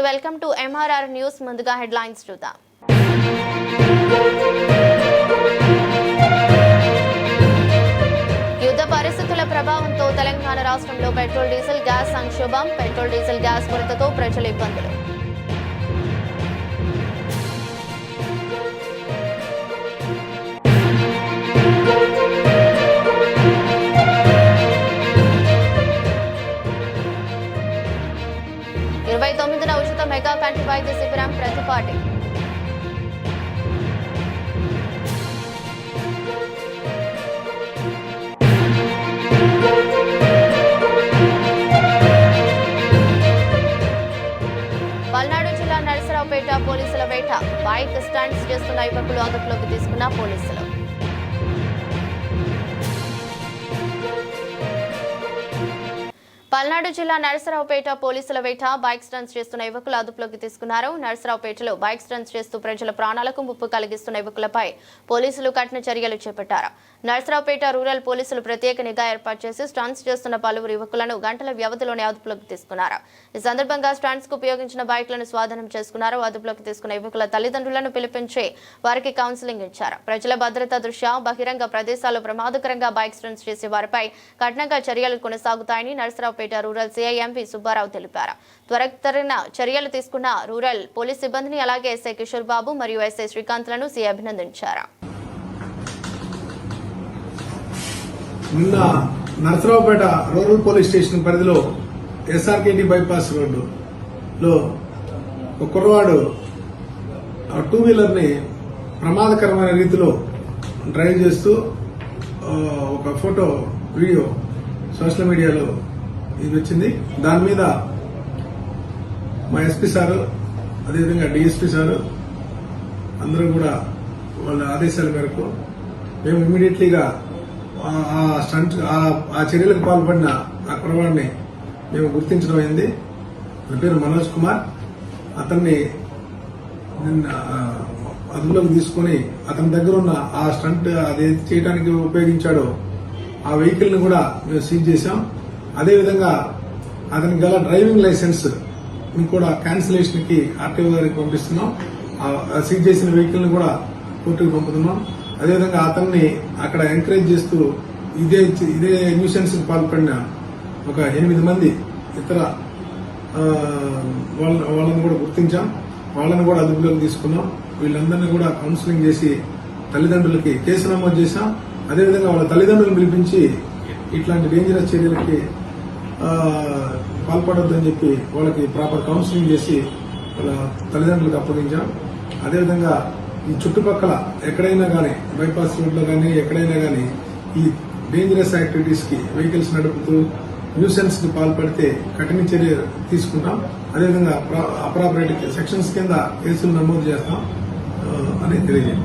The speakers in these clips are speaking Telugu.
Welcome to MRR news. ముందుగా హెడ్లైన్స్ చూద్దాం. యుద్ధ పరిస్థితుల ప్రభావంతో తెలంగాణ రాష్ట్రంలో పెట్రోల్ డీజిల్ గ్యాస్ సంక్షోభం. పెట్రోల్ డీజిల్ గ్యాస్ కొరతతో ప్రజల ఇబ్బందులు. ఉచిత మెగా కంటి వైద్య శిబిరం ప్రతిపాటి. పల్నాడు జిల్లా నరసరావుపేట పోలీసుల వేట. బైక్ స్టంట్స్ చేస్తున్న యువకులు అదుపులోకి తీసుకున్న పోలీసులు. పల్నాడు జిల్లా నరసరావుపేట పోలీసుల వేట. బైక్ స్టంట్స్ చేస్తున్న యువకులు అదుపులోకి తీసుకున్నారు. నరసరావుపేటలో బైక్ స్టంట్స్ చేస్తూ ప్రజల ప్రాణాలకు ముప్పు కలిగిస్తున్న యువకులపై పోలీసులు కఠిన చర్యలు చేపట్టారు. నరసరావుపేట రూరల్ పోలీసులు ప్రత్యేక నిఘా ఏర్పాటు చేసి స్టంట్స్ చేస్తున్న పలువురు యువకులను గంటల వ్యవధిలోనే అదుపులోకి తీసుకున్నారు. ఈ సందర్భంగా స్టంట్స్ కు ఉపయోగించిన బైక్లను స్వాధీనం చేసుకున్నారు. అదుపులోకి తీసుకున్న యువకుల తల్లిదండ్రులను పిలిపించి వారికి కౌన్సిలింగ్ ఇచ్చారు. ప్రజల భద్రత దృష్ట్యా బహిరంగ ప్రదేశాల్లో ప్రమాదకరంగా బైక్ స్టంట్స్ చేసే వారిపై కఠినంగా చర్యలు కొనసాగుతాయని నరసరావుపేట రూరల్ సిఐ ఎంవి సుబ్బారావు తెలిపారు. త్వరితగిన చర్యలు తీసుకున్న రూరల్ పోలీస్ సిబ్బందిని అలాగే ఎస్ఐ కిషోర్ బాబు మరియు ఎస్ఐ శ్రీకాంత్లను సిఐ అభినందించారు. నిన్న నరసరావుపేట రూరల్ పోలీస్ స్టేషన్ పరిధిలో ఎస్ఆర్కేటి బైపాస్ రోడ్డులో ఒక కుర్రవాడు టూ వీలర్ ని ప్రమాదకరమైన రీతిలో డ్రైవ్ చేస్తూ ఒక ఫోటో వీడియో సోషల్ మీడియాలో ఇది వచ్చింది. దాని మీద మా ఎస్పీ సారు అదేవిధంగా డిఎస్పీ సారు అందరూ కూడా వాళ్ళ ఆదేశాల మేరకు మేము ఇమ్మీడియట్లీగా ఆ చర్యలకు పాల్పడిన ఆ కుర్రవాడిని మేము గుర్తించడం అయింది. అతని పేరు మనోజ్ కుమార్. అతన్ని నిన్న అదుపులోకి తీసుకుని అతని దగ్గర ఉన్న ఆ స్టంట్ అది చేయడానికి ఉపయోగించాడో ఆ వెహికల్ ని కూడా మేము సీజ్ చేశాం. అదేవిధంగా అతనికి గల డ్రైవింగ్ లైసెన్స్ కూడా క్యాన్సిలేషన్ కి ఆర్టీఓ గారికి పంపిస్తున్నాం. సీజ్ చేసిన వెహికల్ ని కూడా కోర్టుకు పంపుతున్నాం. అదేవిధంగా అతన్ని అక్కడ ఎంకరేజ్ చేస్తూ ఇదే న్యూసెన్స్ కి పాల్పడిన ఒక 8 మంది ఇతర వాళ్ళని కూడా గుర్తించాం. వాళ్ళని కూడా అదుపులోకి తీసుకున్నాం. వీళ్ళందరినీ కూడా కౌన్సిలింగ్ చేసి తల్లిదండ్రులకి కేసు నమోదు చేశాం. అదేవిధంగా వాళ్ళ తల్లిదండ్రులను పిలిపించి ఇట్లాంటి డేంజరస్ చర్యలకి పాల్పడొద్దని చెప్పి వాళ్ళకి ప్రాపర్ కౌన్సిలింగ్ చేసి వాళ్ళ తల్లిదండ్రులకు అప్పగించాం. అదేవిధంగా ఈ చుట్టుపక్కల ఎక్కడైనా కానీ బైపాస్ రోడ్ లో కానీ ఎక్కడైనా కానీ ఈ డేంజరస్ యాక్టివిటీస్ కి వెహికల్స్ నడుపుతూ న్యూసెన్స్ కి పాల్పడితే కఠిన చర్య తీసుకుంటాం. అదేవిధంగా అప్రాపరేట్ సెక్షన్స్ కింద కేసులు నమోదు చేస్తాం అని తెలియజేయండి.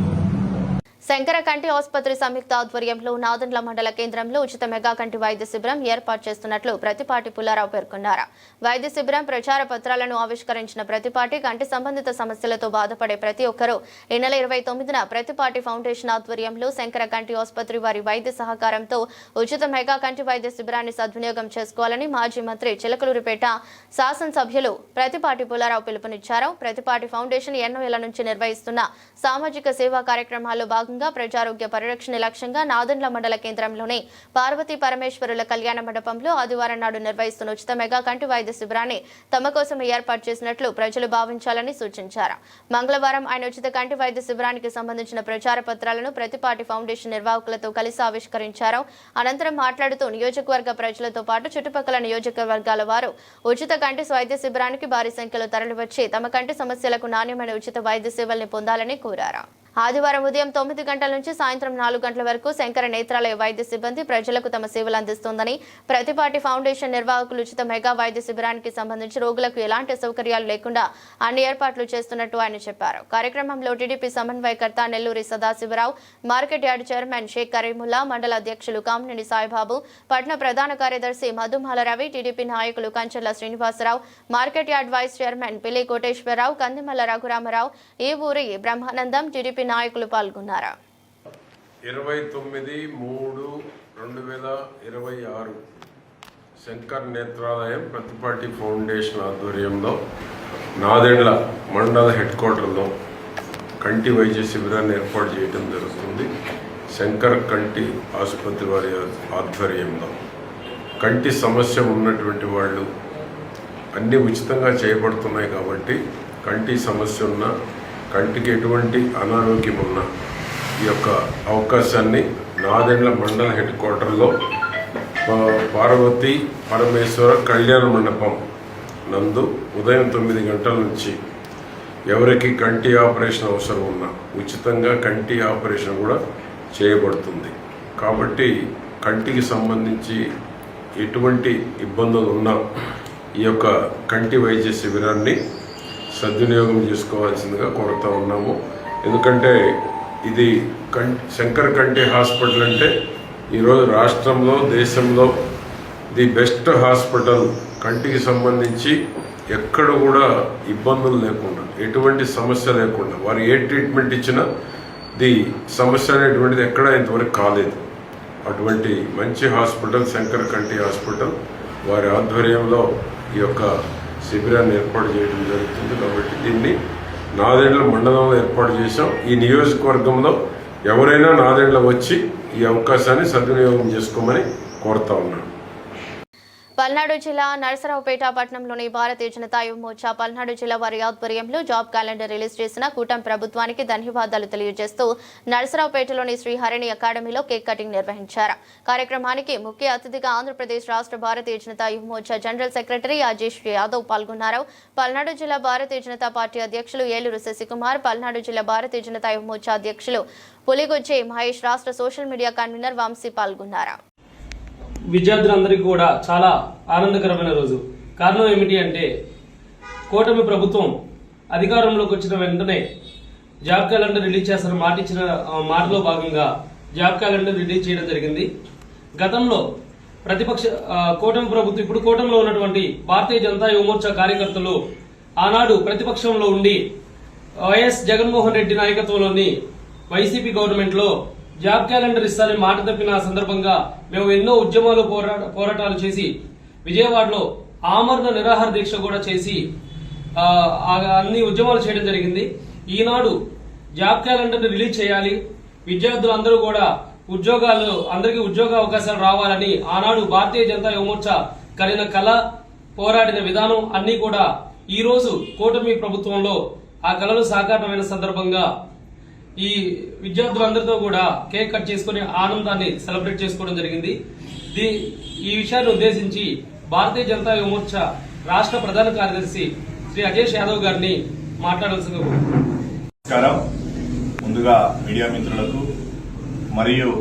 శంకర కంటి ఆసుపత్రి సంయుక్త ఆధ్వర్యంలో నాదెండ్ల మండల కేంద్రంలో ఉచిత మెగా కంటి వైద్య శిబిరం ఏర్పాటు చేస్తున్నట్లు ప్రతిపాటి పుల్లారావు పేర్కొన్నారు. వైద్య శిబిరం ప్రచార పత్రాలను ఆవిష్కరించిన ప్రతిపాటి కంటి సంబంధిత సమస్యలతో బాధపడే ప్రతి ఒక్కరూ ఈ నెల 29న ప్రతిపాటి ఫౌండేషన్ ఆధ్వర్యంలో శంకర కంటి ఆసుపత్రి వారి వైద్య సహకారంతో ఉచిత మెగా కంటి వైద్య శిబిరాన్ని సద్వినియోగం చేసుకోవాలని మాజీ మంత్రి చిలకలూరిపేట శాసనసభ్యులు ప్రతిపాటి పుల్లారావు పిలుపునిచ్చారు. ప్రతిపాటి ఫౌండేషన్ ఎన్నో ఏళ్ల నుంచి నిర్వహిస్తున్న సామాజిక సేవా కార్యక్రమాల్లో భాగంగా ప్రజారోగ్య పరిరక్షణ లక్ష్యంగా నాదెండ్ల మండల కేంద్రంలోని పార్వతీ పరమేశ్వరుల కళ్యాణ మండపంలో ఆదివారం నాడు నిర్వహిస్తున్న ఉచిత మెగా కంటి వైద్య శిబిరాన్ని తమ కోసం ఏర్పాటు చేసినట్లు ప్రజలు భావించాలని సూచించారు. మంగళవారం ఆయన ఉచిత కంటి వైద్య శిబిరానికి సంబంధించిన ప్రచార పత్రాలను ప్రతిపాటి ఫౌండేషన్ నిర్వాహకులతో కలిసి ఆవిష్కరించారు. అనంతరం మాట్లాడుతూ నియోజకవర్గ ప్రజలతో పాటు చుట్టుపక్కల నియోజకవర్గాల వారు ఉచిత కంటి వైద్య శిబిరానికి భారీ సంఖ్యలో తరలివచ్చి తమ కంటి సమస్యలకు నాణ్యమైన ఉచిత వైద్య సేవల్ని పొందాలని కోరారు. ఆదివారం ఉదయం 9 గంటల నుంచి సాయంత్రం 4 గంటల వరకు శంకర నేత్రాలయ వైద్య సిబ్బంది ప్రజలకు తమ సేవలు అందిస్తోందని, ప్రతిపాటి ఫౌండేషన్ నిర్వాహకులు ఉచిత మెగా వైద్య శిబిరానికి సంబంధించి రోగులకు ఎలాంటి సౌకర్యాలు లేకుండా అన్ని ఏర్పాట్లు చేస్తున్నట్టు ఆయన చెప్పారు. కార్యక్రమంలో టీడీపీ సమన్వయకర్త Nelluri Sadasivarao, market yard chairman Shaik Karimulla, మండల అధ్యక్షులు కామినేని సాయిబాబు, పట్న ప్రధాన కార్యదర్శి మధుమాల రవి, టీడీపీ నాయకులు Kancherla Srinivasarao, market yard vice chairman Pilli Koteswararao, Kandimalla Raghurama Rao, ఈ ఊరి బ్రహ్మానందం, టీడీపీ నాయకులు పాల్గొన్నారు. 29/3/2026 శంకర్ నేత్రాలయం ప్రతిపాటి ఫౌండేషన్ ఆధ్వర్యంలో నాదెండ్ల మండల హెడ్ క్వార్టర్లో కంటి వైద్య శిబిరాన్ని ఏర్పాటు చేయడం జరుగుతుంది. శంకర్ కంటి ఆసుపత్రి వారి ఆధ్వర్యంలో కంటి సమస్య ఉన్నటువంటి వాళ్ళు అన్నీ ఉచితంగా చేయబడుతున్నాయి కాబట్టి కంటి సమస్య ఉన్న, కంటికి ఎటువంటి అనారోగ్యం ఉన్న ఈ యొక్క అవకాశాన్ని నాదెండ్ల మండల హెడ్ క్వార్టర్లో పార్వతీ పరమేశ్వర కళ్యాణ మండపం నందు ఉదయం 9 గంటల నుంచి ఎవరికి కంటి ఆపరేషన్ అవసరం ఉన్నా ఉచితంగా కంటి ఆపరేషన్ కూడా చేయబడుతుంది. కాబట్టి కంటికి సంబంధించి ఎటువంటి ఇబ్బందులు ఉన్నా ఈ యొక్క కంటి వైద్య శిబిరాన్ని సద్వినియోగం చేసుకోవాల్సిందిగా కోరుతూ ఉన్నాము. ఎందుకంటే ఇది శంకర్ కంటి హాస్పిటల్ అంటే ఈరోజు రాష్ట్రంలో, దేశంలో ది బెస్ట్ హాస్పిటల్. కంటికి సంబంధించి ఎక్కడ కూడా ఇబ్బందులు లేకుండా, ఎటువంటి సమస్య లేకుండా వారు ఏ ట్రీట్మెంట్ ఇచ్చినా ది సమస్య అనేటువంటిది ఎక్కడ ఇంతవరకు కాలేదు. అటువంటి మంచి హాస్పిటల్ శంకర్ కంటి హాస్పిటల్ వారి ఆధ్వర్యంలో ఈ యొక్క శిబిరాన్ని ఏర్పాటు చేయడం జరుగుతుంది. కాబట్టి దీన్ని నాదెండ్ల మండలంలో ఏర్పాటు చేశాం. ఈ నియోజకవర్గంలో ఎవరైనా నాదెండ్ల వచ్చి ఈ అవకాశాన్ని సద్వినియోగం చేసుకోమని కోరుతా ఉన్నాను. పల్నాడు జిల్లా నరసరావుపేట పట్టణంలోని భారతీయ జనతా యువ మోర్చా పల్నాడు జిల్లా వారి ఆధ్వర్యంలో జాబ్ క్యాలెండర్ రిలీజ్ చేసిన కూటమి ప్రభుత్వానికి ధన్యవాదాలు తెలియజేస్తూ నరసరావుపేటలోని శ్రీహరిణి అకాడమీలో కేక్ కటింగ్ నిర్వహించారు. కార్యక్రమానికి ముఖ్య అతిథిగా ఆంధ్రప్రదేశ్ రాష్ట్ర భారతీయ జనతా యువ మోర్చా జనరల్ సెక్రటరీ అజేష్ యాదవ్ పాల్గొన్నారు. పల్నాడు జిల్లా భారతీయ జనతా పార్టీ అధ్యక్షులు ఏలూరు శశికుమార్, పల్నాడు జిల్లా భారతీయ జనతా యువ మోర్చా అధ్యక్షులు పులిగొజ్జే మహేష్, రాష్ట్ర సోషల్ మీడియా కన్వీనర్ వంశీ పాల్గొన్నారు. విద్యార్థులందరికీ కూడా చాలా ఆనందకరమైన రోజు. కారణం ఏమిటి అంటే కూటమి ప్రభుత్వం అధికారంలోకి వచ్చిన వెంటనే జాబ్ క్యాలెండర్ రిలీజ్ చేస్తున్న మాటలో భాగంగా జాబ్ క్యాలెండర్ రిలీజ్ చేయడం జరిగింది. గతంలో ప్రతిపక్ష కూటమి ప్రభుత్వం, ఇప్పుడు కూటమిలో ఉన్నటువంటి భారతీయ జనతా యువ మోర్చా కార్యకర్తలు ఆనాడు ప్రతిపక్షంలో ఉండి వైఎస్ జగన్మోహన్ రెడ్డి నాయకత్వంలోని వైసీపీ గవర్నమెంట్ లో జాబ్ క్యాలెండర్ ఇస్తారని మాట తప్పిన సందర్భంగా మేము ఎన్నో ఉద్యమాలు పోరాటాలు చేసి విజయవాడలో ఆమరణ నిరాహార దీక్ష కూడా చేసి అన్ని ఉద్యమాలు చేయడం జరిగింది. ఈనాడు జాబ్ క్యాలెండర్ రిలీజ్ చేయాలి, విద్యార్థులందరూ కూడా అందరికీ ఉద్యోగ అవకాశాలు రావాలని ఆనాడు భారతీయ జనతా యువ మోర్చా కలిగిన కళ, పోరాడిన విధానం అన్ని కూడా ఈ రోజు కూటమి ప్రభుత్వంలో ఆ కళలు సాకారమైన సందర్భంగా ఈ విద్యార్థులందరితో కూడా కేక్ కట్ చేసుకుని ఆనందాన్ని సెలబ్రేట్ చేసుకోవడం జరిగింది. ఈ విషయాన్ని ఉద్దేశించి భారతీయ జనతా యువ మోర్చా రాష్ట్ర ప్రధాన కార్యదర్శి శ్రీ అజేష్ యాదవ్ గారిని మాట్లాడాల్సిందిగా. నమస్కారం. ముందుగా మీడియా మిత్రులకు మరియు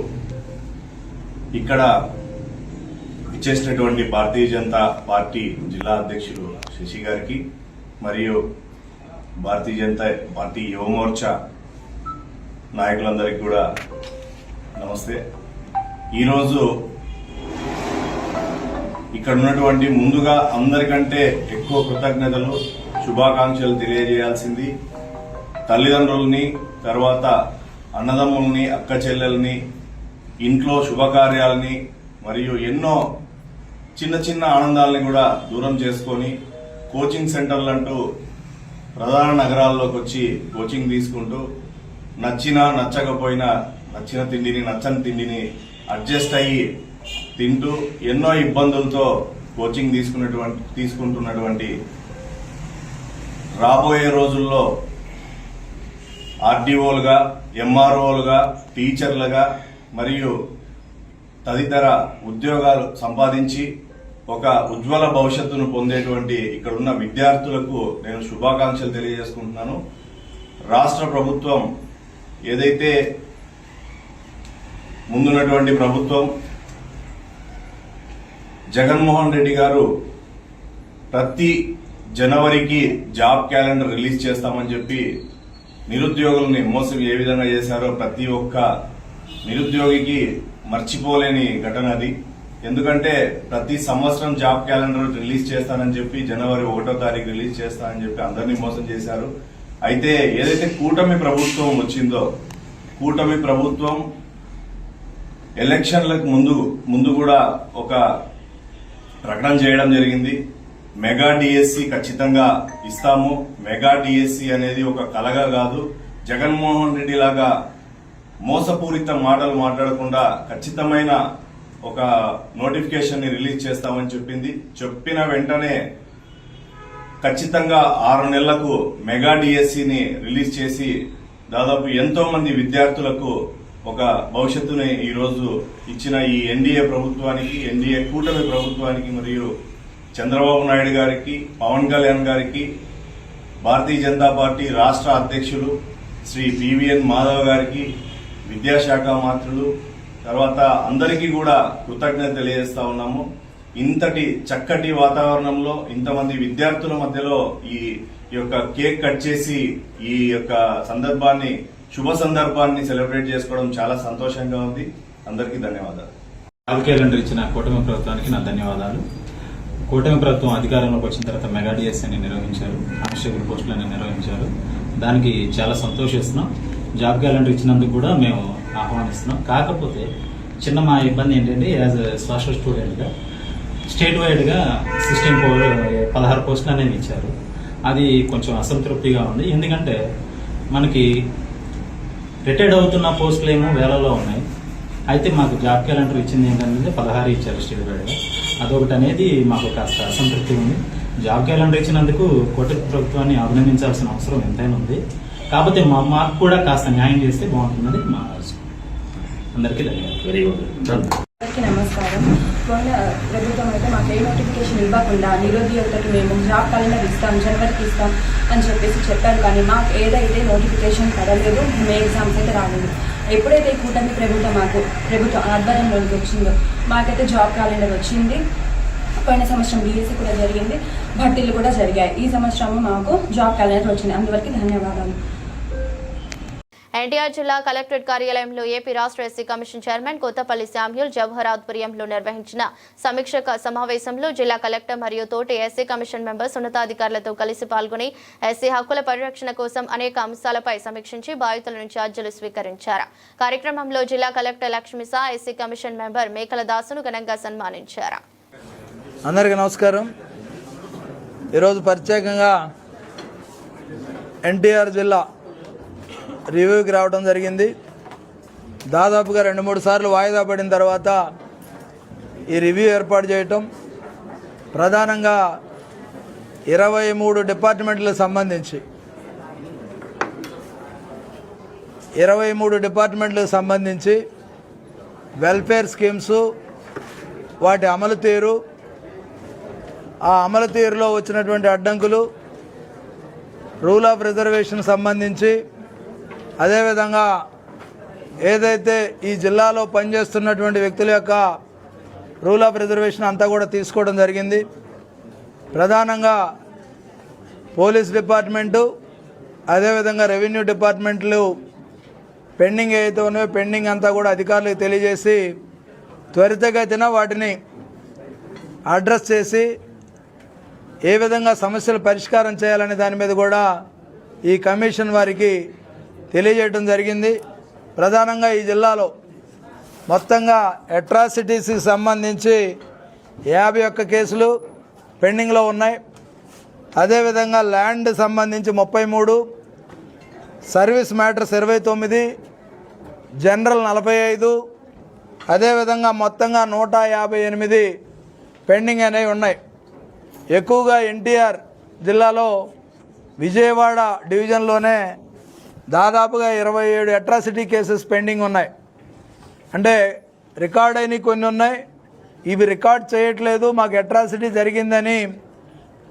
ఇక్కడ ఇచ్చేసినటువంటి భారతీయ జనతా పార్టీ జిల్లా అధ్యక్షులు శశి గారికి మరియు భారతీయ జనతా పార్టీ యువ మోర్చా నాయకులందరికీ కూడా నమస్తే. ఈరోజు ఇక్కడ ఉన్నటువంటి ముందుగా అందరికంటే ఎక్కువ కృతజ్ఞతలు, శుభాకాంక్షలు తెలియజేయాల్సింది తల్లిదండ్రులని, తర్వాత అన్నదమ్ముల్ని, అక్క చెల్లెల్ని, ఇంట్లో శుభకార్యాలని మరియు ఎన్నో చిన్న చిన్న ఆనందాలని కూడా దూరం చేసుకొని కోచింగ్ సెంటర్లు అంటూ ప్రధాన నగరాల్లోకి వచ్చి కోచింగ్ తీసుకుంటూ నచ్చినా నచ్చకపోయినా నచ్చిన తిండిని, నచ్చని తిండిని అడ్జస్ట్ అయ్యి తింటూ ఎన్నో ఇబ్బందులతో కోచింగ్ తీసుకుంటున్నటువంటి రాబోయే రోజుల్లో ఆర్డీఓలుగా, ఎంఆర్ఓలుగా, టీచర్లుగా మరియు తదితర ఉద్యోగాలు సంపాదించి ఒక ఉజ్వల భవిష్యత్తును పొందేటువంటి ఇక్కడున్న విద్యార్థులకు నేను శుభాకాంక్షలు తెలియజేసుకుంటున్నాను. రాష్ట్ర ప్రభుత్వం ఏదైతే ముందున్నటువంటి ప్రభుత్వం జగన్మోహన్ రెడ్డి గారు ప్రతి జనవరికి జాబ్ క్యాలెండర్ రిలీజ్ చేస్తామని చెప్పి నిరుద్యోగుల్ని మోసం ఏ విధంగా చేశారో ప్రతి ఒక్క నిరుద్యోగికి మర్చిపోలేని ఘటన అది. ఎందుకంటే ప్రతి సంవత్సరం జాబ్ క్యాలెండర్ రిలీజ్ చేస్తానని చెప్పి జనవరి 1వ తారీఖు రిలీజ్ చేస్తానని చెప్పి అందరినీ మోసం చేశారు. అయితే ఏదైతే కూటమి ప్రభుత్వం వచ్చిందో, కూటమి ప్రభుత్వం ఎలక్షన్లకు ముందు కూడా ఒక ప్రకటన చేయడం జరిగింది. మెగా డిఎస్సి ఖచ్చితంగా ఇస్తాము. మెగా డిఎస్సి అనేది ఒక కలగా కాదు. జగన్మోహన్ రెడ్డి లాగా మోసపూరిత మాటలు మాట్లాడకుండా ఖచ్చితమైన ఒక నోటిఫికేషన్ ని రిలీజ్ చేస్తామని చెప్పింది. చెప్పిన వెంటనే ఖచ్చితంగా 6 నెలలకు మెగా డిఎస్సిని రిలీజ్ చేసి దాదాపు ఎంతో మంది విద్యార్థులకు ఒక భవిష్యత్తుని ఈ రోజు ఇచ్చిన ఈ ఎన్డీఏ ప్రభుత్వానికి, ఎన్డీఏ కూటమి ప్రభుత్వానికి మరియు చంద్రబాబు నాయుడు గారికి, పవన్ కళ్యాణ్ గారికి, భారతీయ జనతా పార్టీ రాష్ట్ర అధ్యక్షులు శ్రీ పివిఎన్ మాధవ్ గారికి, విద్యాశాఖ మంత్రులు, తర్వాత అందరికీ కూడా కృతజ్ఞత తెలియజేస్తా ఉన్నాము. ఇంతటి చక్కటి వాతావరణంలో ఇంతమంది విద్యార్థుల మధ్యలో ఈ యొక్క కేక్ కట్ చేసి ఈ యొక్క శుభ సందర్భాన్ని సెలబ్రేట్ చేసుకోవడం చాలా సంతోషంగా ఉంది. అందరికీ ధన్యవాదాలు. జాబ్ క్యాలెండర్ ఇచ్చిన కూటమి ప్రభుత్వానికి నా ధన్యవాదాలు. కూటమి ప్రభుత్వం అధికారంలోకి వచ్చిన తర్వాత మెగా డిఎస్సి అని నిర్వహించారు, కానిస్టేబుల్ పోస్టులను నిర్వహించారు. దానికి చాలా సంతోషిస్తున్నాం. జాబ్ క్యాలెండర్ ఇచ్చినందుకు కూడా మేము ఆహ్వానిస్తున్నాం. కాకపోతే చిన్న మా ఇబ్బంది ఏంటంటే, యాజ్ సోషల్ స్టూడెంట్గా స్టేట్ వైడ్గా 16 పోస్టులు అనేవి ఇచ్చారు. అది కొంచెం అసంతృప్తిగా ఉంది. ఎందుకంటే మనకి రిటైర్డ్ అవుతున్న పోస్టులు ఏమో వేలలో ఉన్నాయి. అయితే మాకు జాబ్ క్యాలెండర్ ఇచ్చింది ఏంటంటే 16 ఇచ్చారు స్టేట్ వైడ్గా. అదొకటి అనేది మాకు కాస్త అసంతృప్తి ఉంది. జాబ్ క్యాలెండర్ ఇచ్చినందుకు కూటమి ప్రభుత్వాన్ని అభినందించాల్సిన అవసరం ఎంతైనా ఉంది. కాకపోతే మాకు కూడా కాస్త న్యాయం చేస్తే బాగుంటుందని మా ఆలోచన. అందరికీ ధన్యవాదాలు. అందరికీ నమస్కారం. మొన్న ప్రభుత్వం అయితే మాకు ఏ నోటిఫికేషన్ ఇవ్వకుండా నిరుద్యోగులకు మేము జాబ్ క్యాలెండర్ ఇస్తాం, జనవరికి ఇస్తాం అని చెప్పారు. కానీ మాకు ఏదైతే నోటిఫికేషన్ పడలేదు, మే ఎగ్జామ్స్ అయితే రాలేదు. ఎప్పుడైతే కూటమి ప్రభుత్వం ఆధ్వర్యంలోకి వచ్చిందో మాకైతే జాబ్ క్యాలెండర్ వచ్చింది. పోయిన సంవత్సరం డిఎస్సి కూడా జరిగింది, భర్తీలు కూడా జరిగాయి. ఈ సంవత్సరం మాకు జాబ్ క్యాలెండర్ వచ్చింది. అందువరకు ధన్యవాదాలు. ఎన్టీఆర్ జిల్లా కలెక్టరేట్ కార్యాలయంలో ఏపీ రాష్ట్ర SC commission chairman Kothapalli Samuel Jawahar ఆధ్వర్యంలో నిర్వహించిన సమీక్ష సమావేశంలో జిల్లా కలెక్టర్ మరియు తోటి ఎస్సీ కమిషన్ మెంబర్స్ ఉన్నతాధికారులతో కలిసి పాల్గొని ఎస్సీ హక్కుల పరిరక్షణ కోసం అనేక అంశాలపై సమీక్షించి బాధితుల నుంచి అర్జీలు స్వీకరించారు. కార్యక్రమంలో జిల్లా collector Lakshmisha, SC commission member మేకల దాసును ఘనంగా సన్మానించారు. అందరికీ నమస్కారం. ఈరోజు ప్రత్యేకంగా ఎన్టీఆర్ జిల్లా రివ్యూకి రావడం జరిగింది. దాదాపుగా 2-3 సార్లు వాయిదా పడిన తర్వాత ఈ రివ్యూ ఏర్పాటు చేయటం, ప్రధానంగా 23 డిపార్ట్మెంట్లకు సంబంధించి వెల్ఫేర్ స్కీమ్స్, వాటి అమలు తీరు, ఆ అమలు తీరులో వచ్చినటువంటి అడ్డంకులు, రూల్ ఆఫ్ రిజర్వేషన్ సంబంధించి, అదేవిధంగా ఏదైతే ఈ జిల్లాలో పనిచేస్తున్నటువంటి వ్యక్తుల యొక్క రూల్ ఆఫ్ రిజర్వేషన్ అంతా కూడా తీసుకోవడం జరిగింది. ప్రధానంగా పోలీస్ డిపార్ట్మెంటు, అదేవిధంగా రెవెన్యూ డిపార్ట్మెంట్లు పెండింగ్ ఏదైతే ఉన్నాయో పెండింగ్ అంతా కూడా అధికారులకు తెలియజేసి త్వరితగతిన వాటిని అడ్రస్ చేసి ఏ విధంగా సమస్యలు పరిష్కారం చేయాలనే దాని మీద కూడా ఈ కమిషన్ వారికి తెలియజేయడం జరిగింది. ప్రధానంగా ఈ జిల్లాలో మొత్తంగా అట్రాసిటీస్కి సంబంధించి 51 కేసులు పెండింగ్లో ఉన్నాయి. అదేవిధంగా ల్యాండ్ సంబంధించి 33, సర్వీస్ మ్యాటర్స్ 29, జనరల్ 45, అదేవిధంగా మొత్తంగా 158 పెండింగ్ అనేవి ఉన్నాయి. ఎక్కువగా ఎన్టీఆర్ జిల్లాలో విజయవాడ డివిజన్లోనే దాదాపుగా 27 అట్రాసిటీ కేసెస్ పెండింగ్ ఉన్నాయి. అంటే రికార్డ్ అయినవి కొన్ని ఉన్నాయి, ఇవి రికార్డ్ చేయట్లేదు, మాకు అట్రాసిటీ జరిగిందని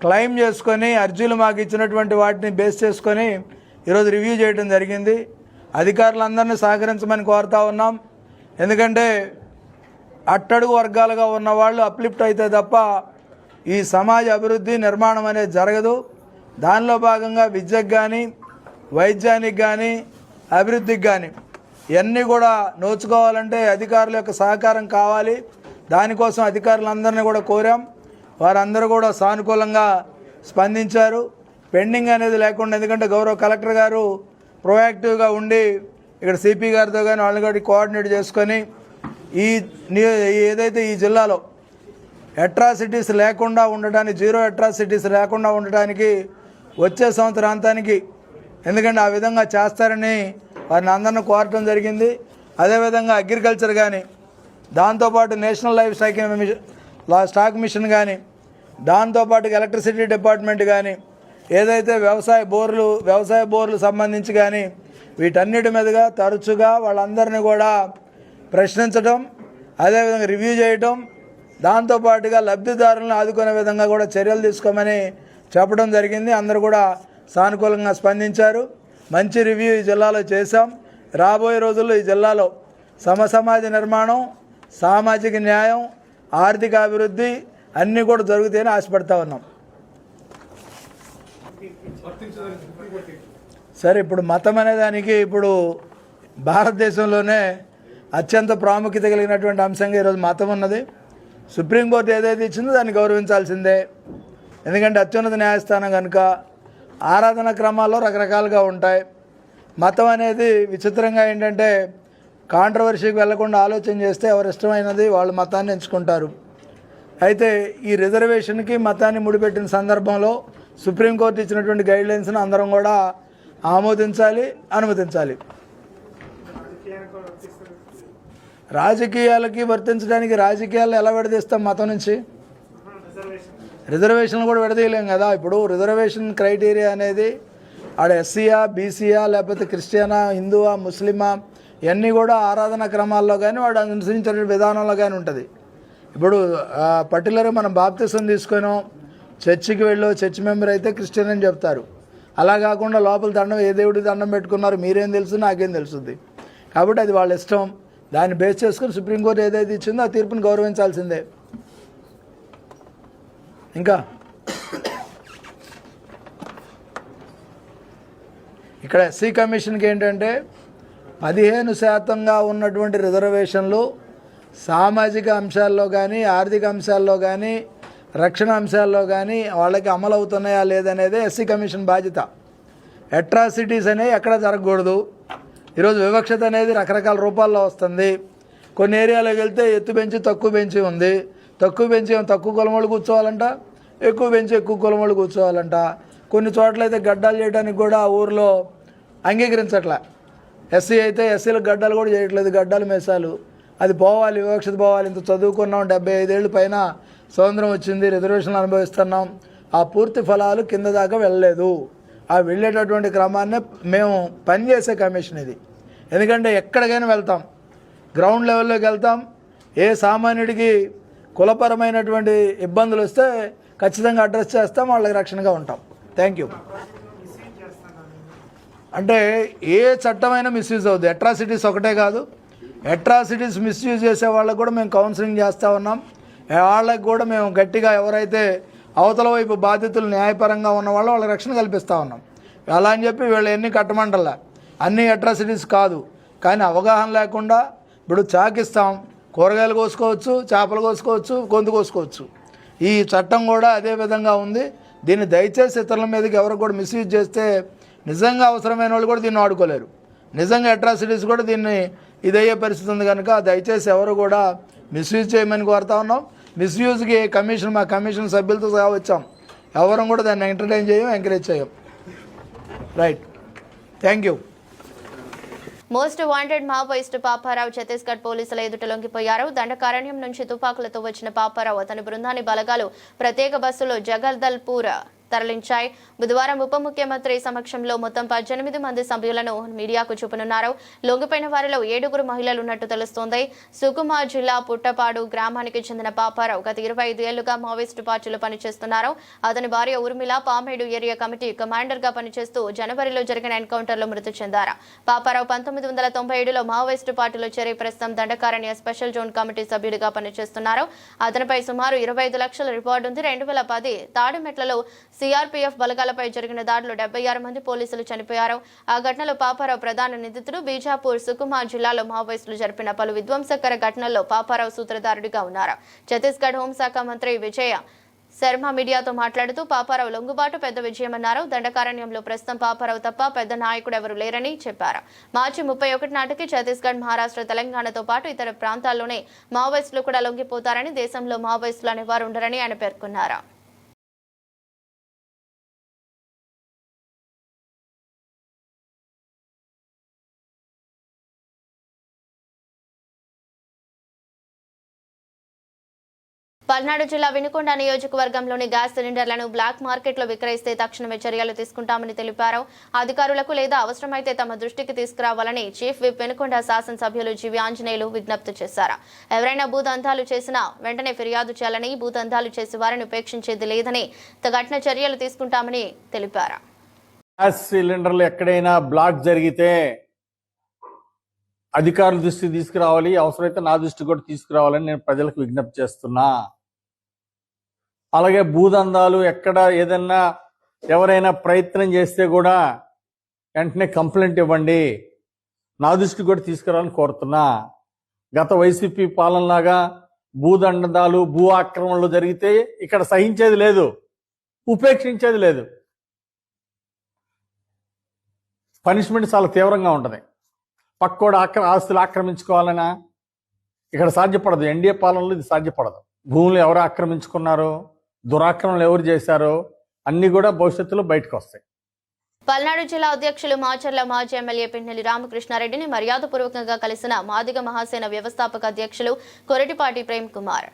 క్లెయిమ్ చేసుకొని అర్జీలు మాకు ఇచ్చినటువంటి వాటిని బేస్ చేసుకొని ఈరోజు రివ్యూ చేయడం జరిగింది. అధికారులందరినీ సహకరించమని కోరుతా ఉన్నాం. ఎందుకంటే అట్టడుగు వర్గాలుగా ఉన్న వాళ్ళు అప్లిఫ్ట్ అయితే తప్ప ఈ సమాజ అభివృద్ధి నిర్మాణం అనేది జరగదు. దానిలో భాగంగా విద్యకు కానీ, వైద్యానికి కానీ, అభివృద్ధికి కానీ ఇవన్నీ కూడా నోచుకోవాలంటే అధికారుల యొక్క సహకారం కావాలి. దానికోసం అధికారులందరినీ కూడా కోరాం. వారందరూ కూడా సానుకూలంగా స్పందించారు. పెండింగ్ అనేది లేకుండా, ఎందుకంటే గౌరవ కలెక్టర్ గారు ప్రొయాక్టివ్గా ఉండి ఇక్కడ సిపి గారితో కానీ వాళ్ళని కూడా కోఆర్డినేట్ చేసుకొని ఏదైతే ఈ జిల్లాలో అట్రాసిటీస్ లేకుండా ఉండడానికి, జీరో అట్రాసిటీస్ లేకుండా ఉండడానికి వచ్చే సంవత్సరాంతానికి, ఎందుకంటే ఆ విధంగా చేస్తారని వారిని అందరిని కోరటం జరిగింది. అదేవిధంగా అగ్రికల్చర్ కానీ, దాంతోపాటు నేషనల్ లైఫ్ స్టాక్ మిషన్ కానీ, దాంతోపాటు ఎలక్ట్రిసిటీ డిపార్ట్మెంట్ కానీ, ఏదైతే వ్యవసాయ బోర్లు సంబంధించి కానీ, వీటన్నిటి మీదుగా తరచుగా వాళ్ళందరినీ కూడా ప్రశ్నించడం, అదేవిధంగా రివ్యూ చేయటం, దాంతోపాటుగా లబ్ధిదారులను ఆదుకునే విధంగా కూడా చర్యలు తీసుకోమని చెప్పడం జరిగింది. అందరూ కూడా సానుకూలంగా స్పందించారు. మంచి రివ్యూ ఈ జిల్లాలో చేశాం. రాబోయే రోజుల్లో ఈ జిల్లాలో సమసమాజ నిర్మాణం, సామాజిక న్యాయం, ఆర్థిక అభివృద్ధి అన్నీ కూడా జరుగుతాయని ఆశపడతా ఉన్నాం. సరే, ఇప్పుడు మతం అనే దానికి ఇప్పుడు భారతదేశంలోనే అత్యంత ప్రాముఖ్యత కలిగినటువంటి అంశంగా ఈరోజు మతం ఉన్నది. సుప్రీంకోర్టు ఏదైతే ఇచ్చిందో దాన్ని గౌరవించాల్సిందే. ఎందుకంటే అత్యున్నత న్యాయస్థానం కనుక ఆరాధన క్రమాల్లో రకరకాలుగా ఉంటాయి. మతం అనేది విచిత్రంగా ఏంటంటే కాంట్రవర్సీకి వెళ్లకుండా ఆలోచన చేస్తే ఎవరు ఇష్టమైనది వాళ్ళు మతాన్ని ఎంచుకుంటారు. అయితే ఈ రిజర్వేషన్కి మతాన్ని ముడిపెట్టిన సందర్భంలో సుప్రీంకోర్టు ఇచ్చినటువంటి గైడ్లైన్స్ను అందరం కూడా ఆమోదించాలి, అనుమతించాలి. రాజకీయాలకి వర్తించడానికి రాజకీయాలను ఎలా విడదీస్తాం మతం నుంచి? రిజర్వేషన్లు కూడా విడదీయలేం కదా. ఇప్పుడు రిజర్వేషన్ క్రైటీరియా అనేది ఆడ ఎస్సీయా, బీసీయా, లేకపోతే క్రిస్టియనా, హిందువా, ముస్లిమా, ఇవన్నీ కూడా ఆరాధన క్రమాల్లో కానీ వాడు అనుసరించిన విధానంలో కానీ ఉంటుంది. ఇప్పుడు పర్టికులర్గా మనం బాప్తిసం తీసుకొని చర్చికి వెళ్ళో చర్చ్ మెంబర్ అయితే క్రిస్టియన్ అని చెప్తారు. అలా కాకుండా లోపల దండం, ఏ దేవుడికి దండం పెట్టుకున్నారు మీరేం తెలుసు, నాకేం తెలుస్తుంది. కాబట్టి అది వాళ్ళ ఇష్టం. దాన్ని బేస్ చేసుకుని సుప్రీంకోర్టు ఏదైతే ఇచ్చిందో ఆ తీర్పుని గౌరవించాల్సిందే. ఇంకా ఇక్కడ ఎస్సీ కమిషన్కి ఏంటంటే 15% ఉన్నటువంటి రిజర్వేషన్లు సామాజిక అంశాల్లో కానీ, ఆర్థిక అంశాల్లో కానీ, రక్షణ అంశాల్లో కానీ వాళ్ళకి అమలు అవుతున్నాయా లేదనేదే ఎస్సీ కమిషన్ బాధ్యత. అట్రాసిటీస్ అనేవి ఎక్కడ జరగకూడదు. ఈరోజు వివక్షత అనేది రకరకాల రూపాల్లో వస్తుంది. కొన్ని ఏరియాలోకి వెళ్తే ఎత్తు పెంచి తక్కువ పెంచి ఉంది. తక్కువ పెంచి తక్కువ కులం వాళ్ళు కూర్చోవాలంట, ఎక్కువ పెంచి ఎక్కువ కులం వాళ్ళు కూర్చోవాలంట. కొన్ని చోట్ల అయితే గడ్డాలు చేయడానికి కూడా ఊరిలో అంగీకరించట్లే. ఎస్సీ అయితే ఎస్సీలకు గడ్డాలు కూడా చేయట్లేదు, గడ్డాలు మేసాలు. అది పోవాలి, వివక్షత పోవాలి. ఇంత చదువుకున్నాం, 75 ఏళ్ళు పైన స్వతంత్రం వచ్చింది, రిజర్వేషన్లు అనుభవిస్తున్నాం. ఆ పూర్తి ఫలాలు కింద దాకా వెళ్ళలేదు. ఆ వెళ్ళేటటువంటి క్రమాన్నే మేము పనిచేసే కమిషన్ ఇది. ఎందుకంటే ఎక్కడికైనా వెళ్తాం, గ్రౌండ్ లెవెల్లోకి వెళ్తాం. ఏ సామాన్యుడికి కులపరమైనటువంటి ఇబ్బందులు వస్తే ఖచ్చితంగా అడ్రస్ చేస్తాం, వాళ్ళకి రక్షణగా ఉంటాం. Thank you. అంటే ఏ చట్టమైనా మిస్యూజ్ అవుద్ది. అట్రాసిటీస్ ఒకటే కాదు, అట్రాసిటీస్ మిస్యూజ్ చేసే వాళ్ళకు కూడా మేము కౌన్సిలింగ్ చేస్తూ ఉన్నాం. వాళ్ళకి కూడా మేము గట్టిగా ఎవరైతే అవతల వైపు బాధితులు న్యాయపరంగా ఉన్న వాళ్ళకి రక్షణ కల్పిస్తూ ఉన్నాం. అలా అని చెప్పి వీళ్ళు ఎన్ని కట్టమంటలా, అన్ని అట్రాసిటీస్ కాదు. కానీ అవగాహన లేకుండా ఇప్పుడు చాకిస్తాం, కూరగాయలు కోసుకోవచ్చు, చేపలు కోసుకోవచ్చు, గొంతు కోసుకోవచ్చు. ఈ చట్టం కూడా అదే విధంగా ఉంది. దీన్ని దయచేసి ఇతరుల మీదకి ఎవరు కూడా మిస్యూజ్ చేస్తే నిజంగా అవసరమైన వాళ్ళు కూడా దీన్ని వాడుకోలేరు. నిజంగా అట్రాసిటీస్ కూడా దీన్ని ఇదయ్యే పరిస్థితి ఉంది కనుక దయచేసి ఎవరు కూడా మిస్యూజ్ చేయమని కోరుతా ఉన్నాం. మిస్యూజ్కి మా కమిషన్ సభ్యులతో సహా వచ్చాం. ఎవరం కూడా దాన్ని ఎంటర్టైన్ చేయం, ఎంకరేజ్ చేయం. Right, thank you. Most wanted Maoist Paparao Chhattisgarh పోలీసుల ఎదుట లొంగిపోయారు. దండకారణ్యం నుంచి తుపాకులతో వచ్చిన పాపారావు అతని బృందాన్ని బలగాలు ప్రత్యేక బస్సులో జగదల్పూర్ తరలించాయి. బుధవారం ఉప ముఖ్యమంత్రి సమక్షంలో మొత్తం 18 మంది సభ్యులను మీడియాకు చూపనున్నారు. లొంగిపోయిన వారిలో 7 మహిళలు ఉన్నట్టు తెలుస్తోంది. సుకుమా జిల్లా పుట్టపాడు గ్రామానికి చెందిన పాపారావు గత 25 ఏళ్లుగా మావోయిస్టు పార్టీలో పనిచేస్తున్నారు. అతని భార్య Urmila Pamedu area committee commander గా పనిచేస్తూ జనవరిలో జరిగిన ఎన్కౌంటర్లో మృతి చెందారు. పాపారావు 1997లో మావోయిస్టు పార్టీలో చేరి ప్రస్తుతం దండకారణ్య స్పెషల్ జోన్ కమిటీ సభ్యుడిగా పనిచేస్తున్నారు. అతనిపై సుమారు 25 లక్షల రివార్డు ఉంది. 2010 తాడిమెట్లలో సిఆర్పీఎఫ్ బలగాలపై జరిగిన దాడిలో 76 మంది పోలీసులు చనిపోయారు. ఆ ఘటనలో పాపారావు ప్రధాన నిందితుడు. బీజాపూర్, సుకుమా జిల్లాలో మావోయిస్టులు జరిపిన పలు విధ్వంసకర ఘటనల్లో పాపారావు సూత్రధారుడిగా ఉన్నారు. ఛత్తీస్గఢ్ హోంశాఖ మంత్రి విజయ శర్మ మీడియాతో మాట్లాడుతూ పాపారావు లొంగుబాటు పెద్ద విజయమన్నారు. దండకారణ్యంలో ప్రస్తుతం పాపారావు తప్ప పెద్ద నాయకుడు ఎవరు లేరని చెప్పారు. మార్చి 31 నాటికి ఛత్తీస్గఢ్, మహారాష్ట్ర, తెలంగాణతో పాటు ఇతర ప్రాంతాల్లోనే మావోయిస్టులు కూడా లొంగిపోతారని, దేశంలో మావోయిస్టులు అనేవారు ఉండరని ఆయన పేర్కొన్నారు. పల్నాడు జిల్లా వినుకొండ నియోజకవర్గంలోని గ్యాస్ సిలిండర్లను బ్లాక్ మార్కెట్లో విక్రయిస్తే తక్షణమే చర్యలు తీసుకుంటామని తెలిపారు. అధికారులకు లేదా అవసరమైతే తమ దృష్టికి తీసుకురావాలని చీఫ్ విప్ వినుకొండ శాసనసభ్యులు జీవి ఆంజనేయులు విజ్ఞప్తి చేశారు. ఎవరైనా భూదందాలు చేసినా వెంటనే ఫిర్యాదు చేయాలని, భూదందాలు చేసి వారిని ఉపేక్షించేది లేదని, కఠిన చర్యలు తీసుకుంటామని తెలిపారు. గ్యాస్ సిలిండర్లు ఎక్కడైనా బ్లాక్ జరిగితే అధికారుల దృష్టికి తీసుకురావాలి, అవసరమైతే నా దృష్టికి కూడా తీసుకురావాలని నేను ప్రజలకు విజ్ఞప్తి చేస్తున్నా. అలాగే భూదందాలు ఎక్కడ ఏదన్నా ఎవరైనా ప్రయత్నం చేస్తే కూడా వెంటనే కంప్లైంట్ ఇవ్వండి, నా దృష్టికి కూడా తీసుకురావాలని కోరుతున్నా. గత వైసీపీ పాలనలాగా భూదందాలు, భూ ఆక్రమణలు జరిగితే ఇక్కడ సహించేది లేదు, ఉపేక్షించేది లేదు. పనిష్మెంట్ చాలా తీవ్రంగా ఉంటుంది. పక్కోడు ఆస్తులు ఆక్రమించుకోవాలనా ఇక్కడ సాధ్యపడదు. ఎన్డీఏ పాలనలో ఇది సాధ్యపడదు. భూములు ఎవరు ఆక్రమించుకున్నారో, దురాక్రమణలు ఎవరు చేశారో అన్ని కూడా భవిష్యత్తులో బయటకు వస్తాయి. పల్నాడు జిల్లా అధ్యక్షులు మాచర్ల మాజీ ఎమ్మెల్యే పిన్నెల్లి రామకృష్ణారెడ్డిని మర్యాదపూర్వకంగా కలిసిన మాదిగ మహాసేన వ్యవస్థాపక అధ్యక్షులు కొరటిపాటి ప్రేమ్ కుమార్.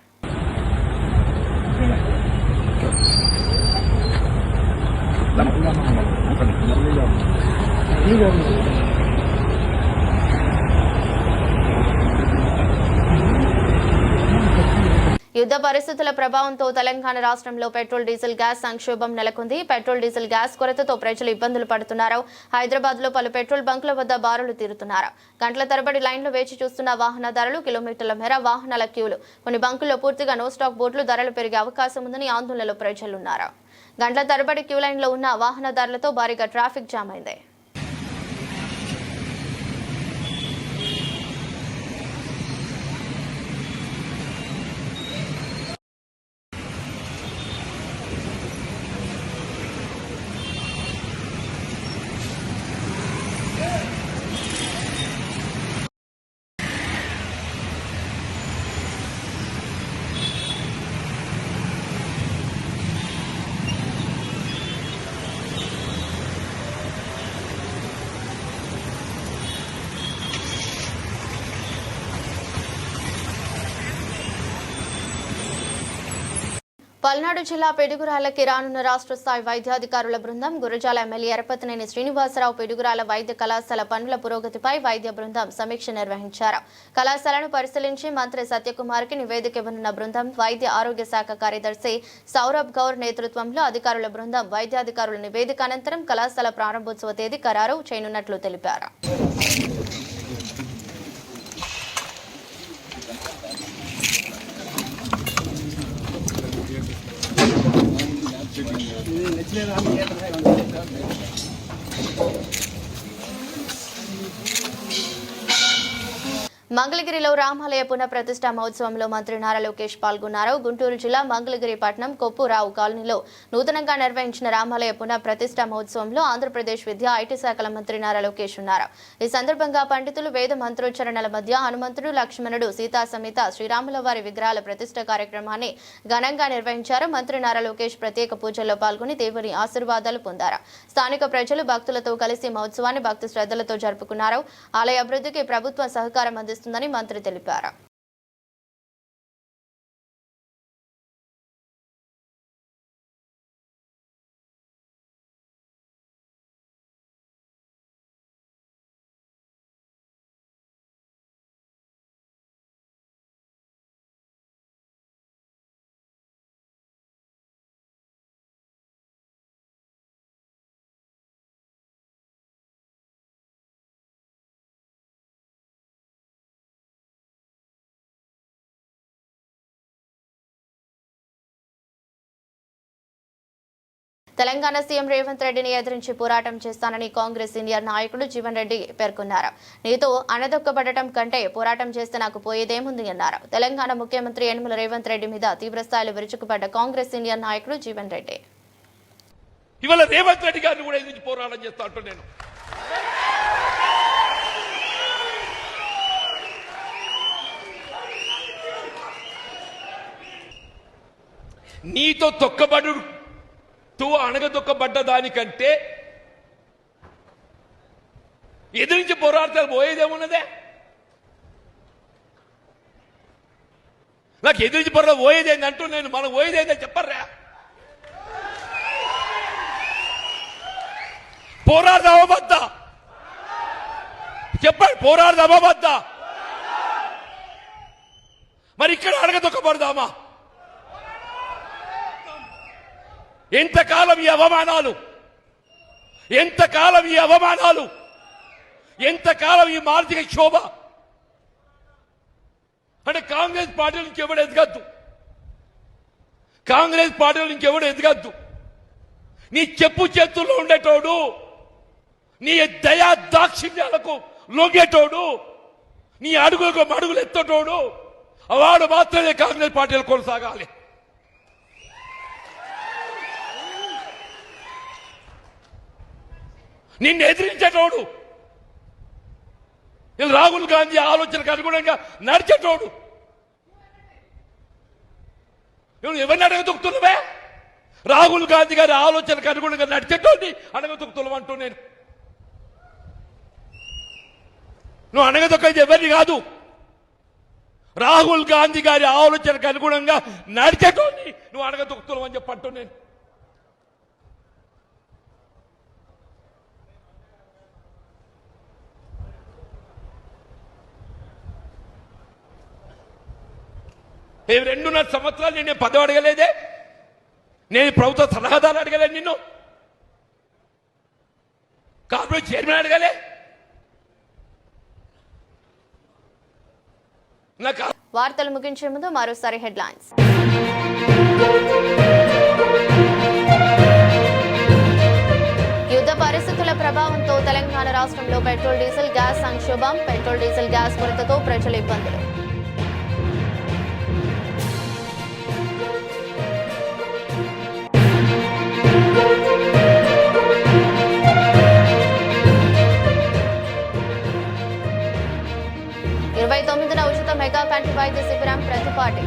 యుద్ధ పరిస్థితుల ప్రభావంతో తెలంగాణ రాష్ట్రంలో పెట్రోల్, డీజిల్, గ్యాస్ సంక్షోభం నెలకొంది. పెట్రోల్, డీజిల్, గ్యాస్ కొరతతో ప్రజలు ఇబ్బందులు పడుతున్నారు. హైదరాబాద్ లో పలు పెట్రోల్ బంకుల వద్ద బారులు తీరుతున్నారు. గంటల తరబడి లైన్లో వేచి చూస్తున్న వాహనదారులు, కిలోమీటర్ల మేర వాహనాల క్యూలు. కొన్ని బంకుల్లో పూర్తిగా నో స్టాక్ బోర్డులు, ధరలు పెరిగే అవకాశం ఉందని ఆందోళనలో ప్రజలున్నారు. గంటల తరబడి క్యూ లైన్లో ఉన్న వాహనదారులతో భారీగా ట్రాఫిక్ జామ్ అయింది. పల్నాడు జిల్లా పిడుగురాళ్లకి రానున్న రాష్ట్ర స్థాయి వైద్యాధికారుల బృందం. గురజాల ఎమ్మెల్యే ఎరపతినేని శ్రీనివాసరావు పిడుగురాళ్ల వైద్య కళాశాల పనుల పురోగతిపై వైద్య బృందం సమీక్ష నిర్వహించారు. కళాశాలను పరిశీలించి మంత్రి సత్యకుమార్కి నివేదిక ఇవ్వనున్న బృందం వైద్య ఆరోగ్య శాఖ కార్యదర్శి సౌరభ్ గౌర్ నేతృత్వంలో అధికారుల బృందం వైద్యాధికారుల నివేదిక అనంతరం కళాశాల ప్రారంభోత్సవ తేదీ ఖరారు చేయనున్నట్లు తెలిపారు. మంగళగిరిలో రామాలయ పునఃప్రతిష్ఠ మహోత్సవంలో మంత్రి నారా లోకేష్ పాల్గొన్నారు. గుంటూరు జిల్లా మంగళగిరి పట్టణం కొప్పురావు కాలనీలో నూతనంగా నిర్వహించిన రామాలయ పునఃప్రతిష్ఠ మహోత్సవంలో ఆంధ్రప్రదేశ్ విద్యా ఐటీ శాఖల మంత్రి నారా లోకేష్ ఉన్నారు. ఈ సందర్భంగా పండితులు వేద మంత్రోచ్చరణల మధ్య హనుమంతుడు, లక్ష్మణుడు, సీతా సమేత శ్రీరాముల వారి విగ్రహాల ప్రతిష్ఠ కార్యక్రమాన్ని ఘనంగా నిర్వహించారు. మంత్రి నారా లోకేష్ ప్రత్యేక పూజల్లో పాల్గొని దేవుని ఆశీర్వాదాలు పొందారు. స్థానిక ప్రజలు భక్తులతో కలిసి మహోత్సవాన్ని భక్తి శ్రద్ధలతో జరుపుకున్నారు. ఆలయ అభివృద్ధికి ప్రభుత్వం సహకారం అందిస్తుందని మంత్రి తెలిపారు. తెలంగాణ సీఎం రేవంత్ రెడ్డిని ఎదిరించి పోరాటం చేస్తానని కాంగ్రెస్ సీనియర్ నాయకుడు జీవన్ రెడ్డి పేర్కొన్నారు. నీతో అణదొక్కబడటం కంటే పోరాటం చేస్తే నాకు పోయేదేముంది అన్నారు. తెలంగాణ ముఖ్యమంత్రి యనమల రేవంత్ రెడ్డి మీద తీవ్రస్థాయిలో విరుచుకుపడ్డ కాంగ్రెస్ సీనియర్ నాయకుడు జీవన్ రెడ్డి ఇవాళ రేవంత్ రెడ్డి గారిని కూడా ఎదిరించి పోరాటం చేస్తా అంటూ నేను నీతో తొక్కబడుతూ అణగదొక్కబడ్డ దానికంటే ఎదిరించి పోరాడతారు పోయేదేమున్నదే. నాకు ఎదిరించి పోయేదేంది అంటూ నేను మనం పోయేదేందని చెప్పర్రా. పోరాడదామా వద్దా చెప్పండి, పోరాడదామా వద్దా? మరి ఇక్కడ అడగదొక్కబడదామా? ఎంతకాలం ఈ అవమానాలు, ఎంతకాలం ఈ అవమానాలు, ఎంతకాలం ఈ మానసిక క్షోభ? అంటే కాంగ్రెస్ పార్టీ నుంచి ఎవడు ఎదగద్దు, కాంగ్రెస్ పార్టీ నుంచి ఎవడు ఎదగద్దు. నీ చెప్పు చేతుల్లో ఉండేటోడు, నీ దయా దాక్షిణ్యాలకు లొంగేటోడు, నీ అడుగులకు అడుగులు ఎత్తటోడు, వాడు మాత్రమే కాంగ్రెస్ పార్టీలు కొనసాగాలి. నిన్ను ఎదిరించేటోడు, రాహుల్ గాంధీ ఆలోచనకు అనుగుణంగా నడిచేటోడు, నువ్వు ఎవరిని అడగదొక్కుతున్నావే? రాహుల్ గాంధీ గారి ఆలోచనకు అనుగుణంగా నడిచేటోడిని అడగదొక్కుతున్నావు అంటూ నేను. నువ్వు అడగదొక్కేది ఎవరిని కాదు, రాహుల్ గాంధీ గారి ఆలోచనకు అనుగుణంగా నడిచేటోడిని నువ్వు అడగదొక్కుతున్నావు అని చెప్పంటూ నేను. నేను 2.5 సంవత్సరాలు నేను పదవి అడగలేదే, నేను ప్రభుత్వ సలహాదారు అడగలేదు, నిన్ను కార్పొరేట్ చైర్మన్ అడగలే. వార్తలు ముగించే ముందు మరోసారి హెడ్లైన్స్. యుద్ధ పరిస్థితుల ప్రభావంతో తెలంగాణ రాష్ట్రంలో పెట్రోల్ డీజిల్ గ్యాస్ సంక్షోభం, పెట్రోల్ డీజిల్ గ్యాస్ కొరతతో ప్రజల ఇబ్బందులు. ఉచిత మెగా కంటి వైద్య శిబిరం ప్రతిపాటి.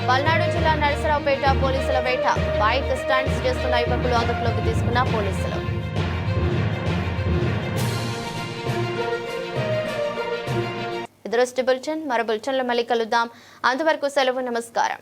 పల్నాడు జిల్లా నరసరావుపేట పోలీసుల వేట, బైక్ స్టంట్స్ చేస్తున్న యువకులు అదుపులోకి తీసుకున్న పోలీసులు. దృష్టి బులెటిన్ మరో బులెటిన్లో మళ్ళీ కలుద్దాం. అంతవరకు సెలవు, నమస్కారం.